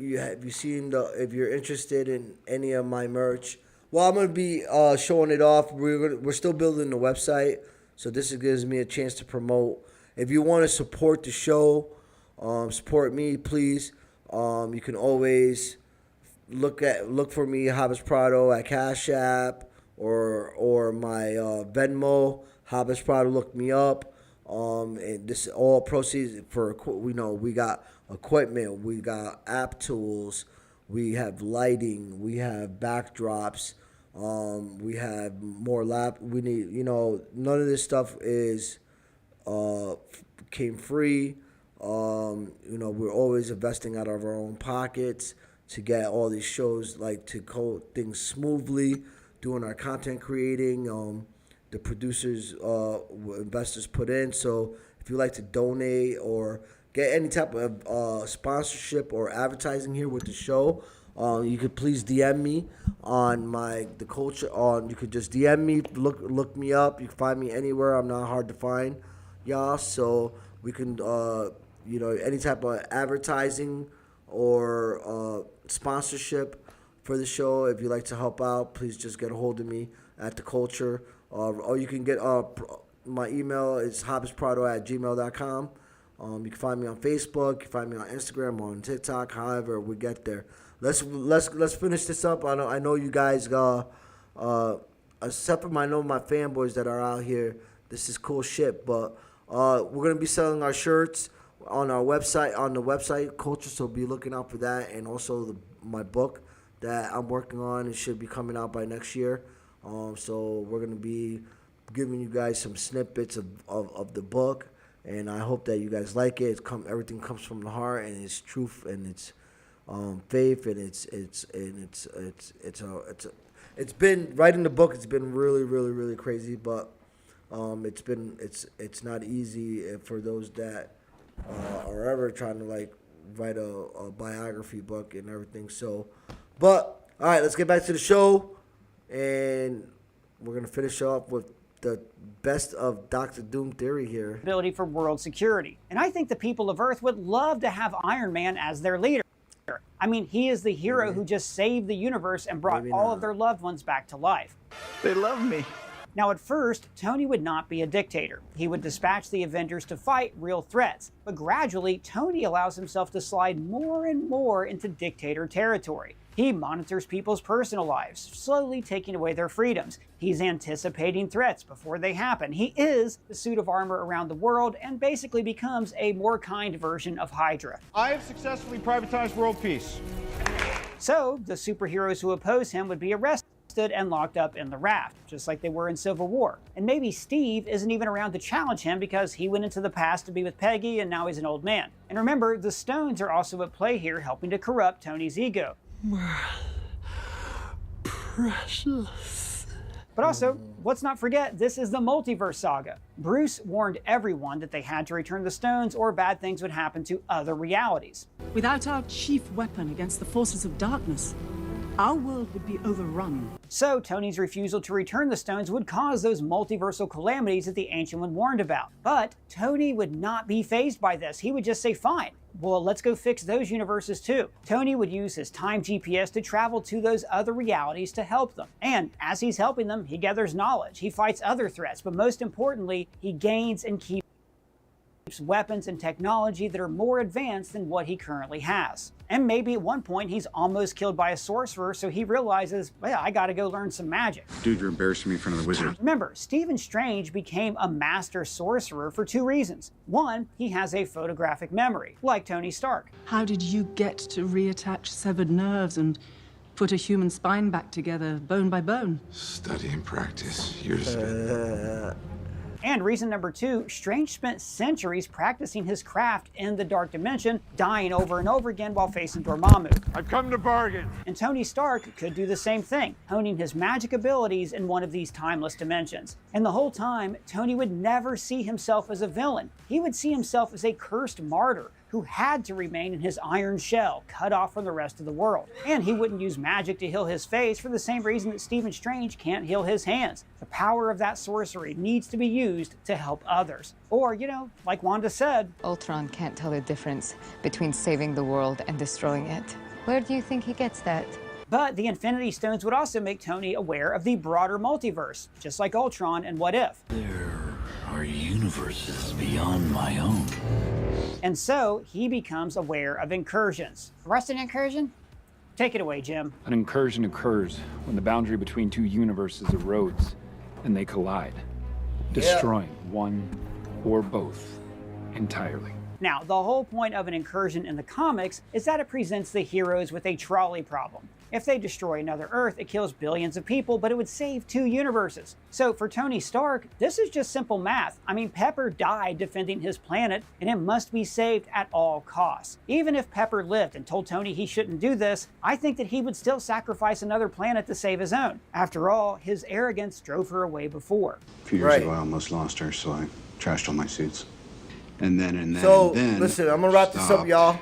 interested in any of my merch, Well, I'm going to be showing it off. We're still building the website, so this gives me a chance to promote. If you want to support the show, support me, please. You can always look for me, Hobbs Prado, at Cash App or my Venmo, Hobbs Prado. Look me up. And this all proceeds for, we got equipment, we got app tools, we have lighting, we have backdrops. We have more we need, none of this stuff came free. We're always investing out of our own pockets to get all these shows, to go things smoothly, doing our content creating, the producers, investors put in. So if you like to donate or get any type of sponsorship or advertising here with the show, you could please DM me on the culture. You could just DM me, look me up. You can find me anywhere. I'm not hard to find, y'all. So we can, any type of advertising or sponsorship for the show. If you'd like to help out, please just get a hold of me at the culture. Or you can get my email is hobbsprado@gmail.com. You can find me on Facebook. You can find me on Instagram, on TikTok. However we get there. Let's finish this up. I know you guys. Except for my fanboys that are out here. This is cool shit. But we're gonna be selling our shirts on our website, Culture. So be looking out for that, and also my book that I'm working on. It should be coming out by next year. So we're gonna be giving you guys some snippets of the book, and I hope that you guys like it. Everything comes from the heart, and it's truth, and it's faith, and it's been writing the book. It's been really, really, really crazy, but it's not easy for those that are ever trying to write a biography book and everything. So, but all right, let's get back to the show, and we're gonna finish off with the best of Dr. Doom theory here. Ability for world security. And I think the people of Earth would love to have Iron Man as their leader. I mean, he is the hero who just saved the universe and brought all of their loved ones back to life. They love me. Now, at first, Tony would not be a dictator. He would dispatch the Avengers to fight real threats. But gradually, Tony allows himself to slide more and more into dictator territory. He monitors people's personal lives, slowly taking away their freedoms. He's anticipating threats before they happen. He is the suit of armor around the world and basically becomes a more kind version of Hydra. I have successfully privatized world peace. So, the superheroes who oppose him would be arrested and locked up in the raft, just like they were in Civil War. And maybe Steve isn't even around to challenge him because he went into the past to be with Peggy and now he's an old man. And remember, the stones are also at play here, helping to corrupt Tony's ego. Precious. But also, let's not forget, this is the multiverse saga. Bruce warned everyone that they had to return the stones or bad things would happen to other realities. Without our chief weapon against the forces of darkness, our world would be overrun. So Tony's refusal to return the stones would cause those multiversal calamities that the Ancient One warned about. But Tony would not be fazed by this. He would just say, fine, well, let's go fix those universes too. Tony would use his time GPS to travel to those other realities to help them. And as he's helping them, he gathers knowledge, he fights other threats, but most importantly, he gains and keeps weapons and technology that are more advanced than what he currently has. And maybe at one point he's almost killed by a sorcerer, so he realizes, well, I gotta go learn some magic. Dude, you're embarrassing me in front of the wizard. Remember, Stephen Strange became a master sorcerer for two reasons. One, he has a photographic memory, like Tony Stark. How did you get to reattach severed nerves and put a human spine back together, bone by bone? Study and practice, years of it. And reason number two, Strange spent centuries practicing his craft in the dark dimension, dying over and over again while facing Dormammu. I've come to bargain. And Tony Stark could do the same thing, honing his magic abilities in one of these timeless dimensions. And the whole time, Tony would never see himself as a villain. He would see himself as a cursed martyr who had to remain in his iron shell, cut off from the rest of the world. And he wouldn't use magic to heal his face for the same reason that Stephen Strange can't heal his hands. The power of that sorcery needs to be used to help others. Or, like Wanda said, Ultron can't tell the difference between saving the world and destroying it. Where do you think he gets that? But the Infinity Stones would also make Tony aware of the broader multiverse, just like Ultron and What If. There are universes beyond my own. And so he becomes aware of incursions. What's an incursion? Take it away, Jim. An incursion occurs when the boundary between two universes erodes and they collide, destroying one or both entirely. Now, the whole point of an incursion in the comics is that it presents the heroes with a trolley problem. If they destroy another Earth, it kills billions of people, but it would save 2 universes. So for Tony Stark, this is just simple math. I mean, Pepper died defending his planet, and it must be saved at all costs. Even if Pepper lived and told Tony he shouldn't do this, I think that he would still sacrifice another planet to save his own. After all, his arrogance drove her away before. A few years ago, I almost lost her, so I trashed all my suits. And then, So, listen, I'm gonna wrap this up, y'all.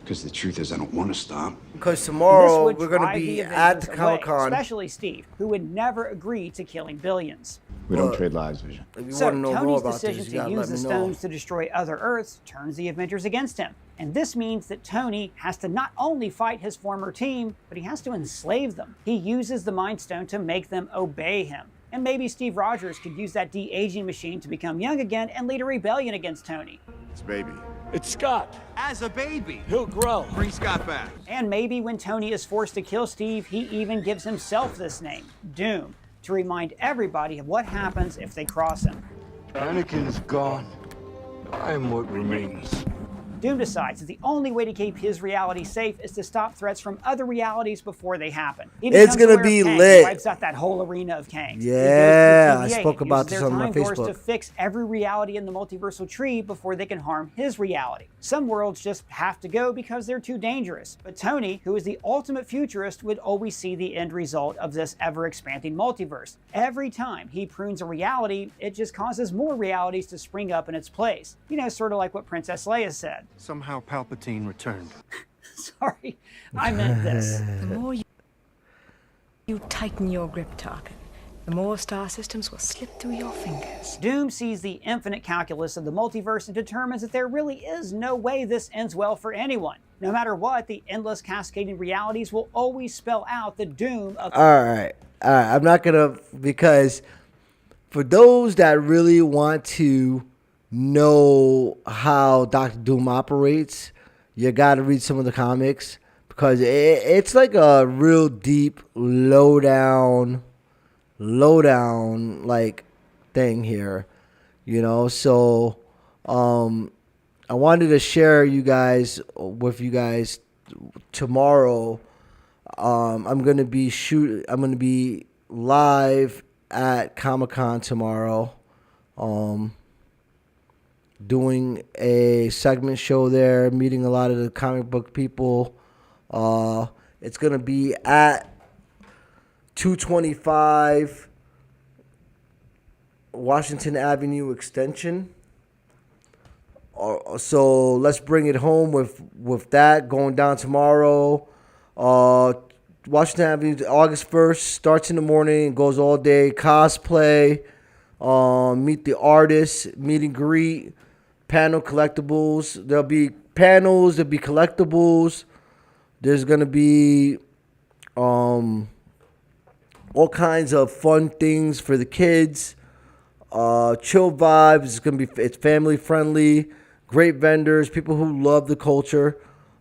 Because the truth is, I don't want to stop. Because tomorrow we're going to be at the Comic-Con. Especially Steve, who would never agree to killing billions. We don't trade lives, Vision. If you So want to know more Tony's about decision this, you to gotta use let the me know. stones to destroy other Earths turns the Avengers against him. And this means that Tony has to not only fight his former team, but he has to enslave them. He uses the Mind Stone to make them obey him. And maybe Steve Rogers could use that de-aging machine to become young again and lead a rebellion against Tony. It's baby. It's Scott. As a baby. He'll grow. Bring Scott back. And maybe when Tony is forced to kill Steve, he even gives himself this name, Doom, to remind everybody of what happens if they cross him. Anakin's gone. I am what remains. Doom decides that the only way to keep his reality safe is to stop threats from other realities before they happen. It's gonna be lit. He wipes out that whole arena of Kangs. Yeah, He goes to the TVA I spoke and about uses this their on my time doors Facebook. to fix every reality in the multiversal tree before they can harm his reality. Some worlds just have to go because they're too dangerous. But Tony, who is the ultimate futurist, would always see the end result of this ever-expanding multiverse. Every time he prunes a reality, it just causes more realities to spring up in its place. You know, sort of like what Princess Leia said. Somehow Palpatine returned. Sorry, I meant this. The more you tighten your grip, Tarkin, the more star systems will slip through your fingers. Doom sees the infinite calculus of the multiverse and determines that there really is no way this ends well for anyone. No matter what, the endless cascading realities will always spell out the doom of... All right. I'm not going to, because for those that really want to know how Dr. Doom operates, you got to read some of the comics, because it's like a real deep, lowdown like thing here, you know. So I wanted to share with you guys tomorrow. I'm gonna be live at Comic-Con tomorrow, doing a segment show there, meeting a lot of the comic book people. It's gonna be at 225 Washington Avenue Extension. So let's bring it home with that going down tomorrow. Washington Avenue, August 1st, starts in the morning, goes all day. Cosplay, meet the artists, meet and greet, panel collectibles. There'll be panels, there'll be collectibles. There's going to be all kinds of fun things for the kids. Chill vibes. It's family friendly. Great vendors, people who love the culture.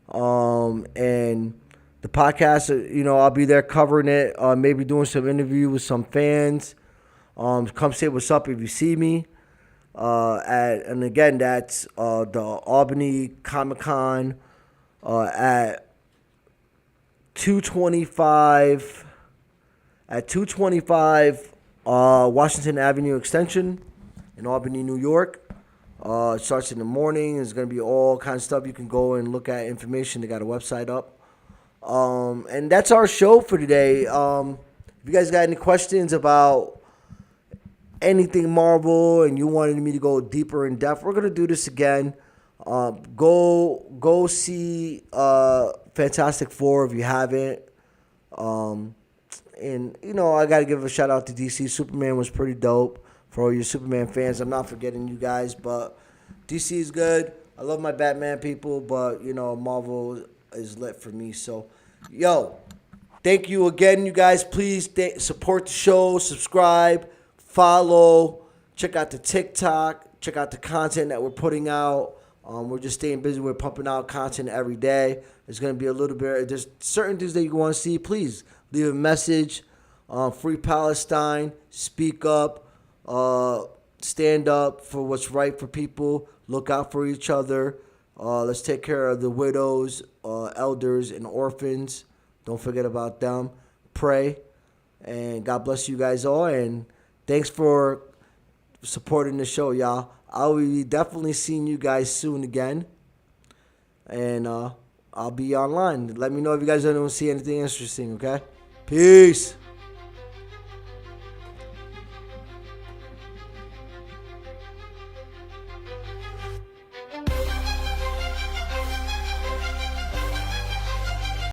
And the podcast, you know, I'll be there covering it. Maybe doing some interview with some fans. Come say what's up if you see me. And again, that's the Albany Comic-Con at 225 Washington Avenue Extension in Albany, New York. It starts in the morning. There's going to be all kinds of stuff. You can go and look at information. They got a website up. And that's our show for today. If you guys got any questions about anything Marvel and you wanted me to go deeper in depth, we're going to do this again. Go see Fantastic Four if you haven't. And, you know, I got to give a shout out to DC. Superman was pretty dope for all your Superman fans. I'm not forgetting you guys, but DC is good. I love my Batman people, but, you know, Marvel is lit for me. So, yo, Thank you again, you guys. Please support the show, subscribe, follow, check out the TikTok, check out the content that we're putting out. We're just staying busy. We're pumping out content every day. There's going to be a little bit. There's certain things that you want to see. Please leave a message. Free Palestine. Speak up. Stand up for what's right for people. Look out for each other. Let's take care of the widows, elders, and orphans. Don't forget about them. Pray. And God bless you guys all. And thanks for supporting the show, y'all. I will be definitely seeing you guys soon again. And I'll be online. Let me know if you guys don't see anything interesting, okay? Peace.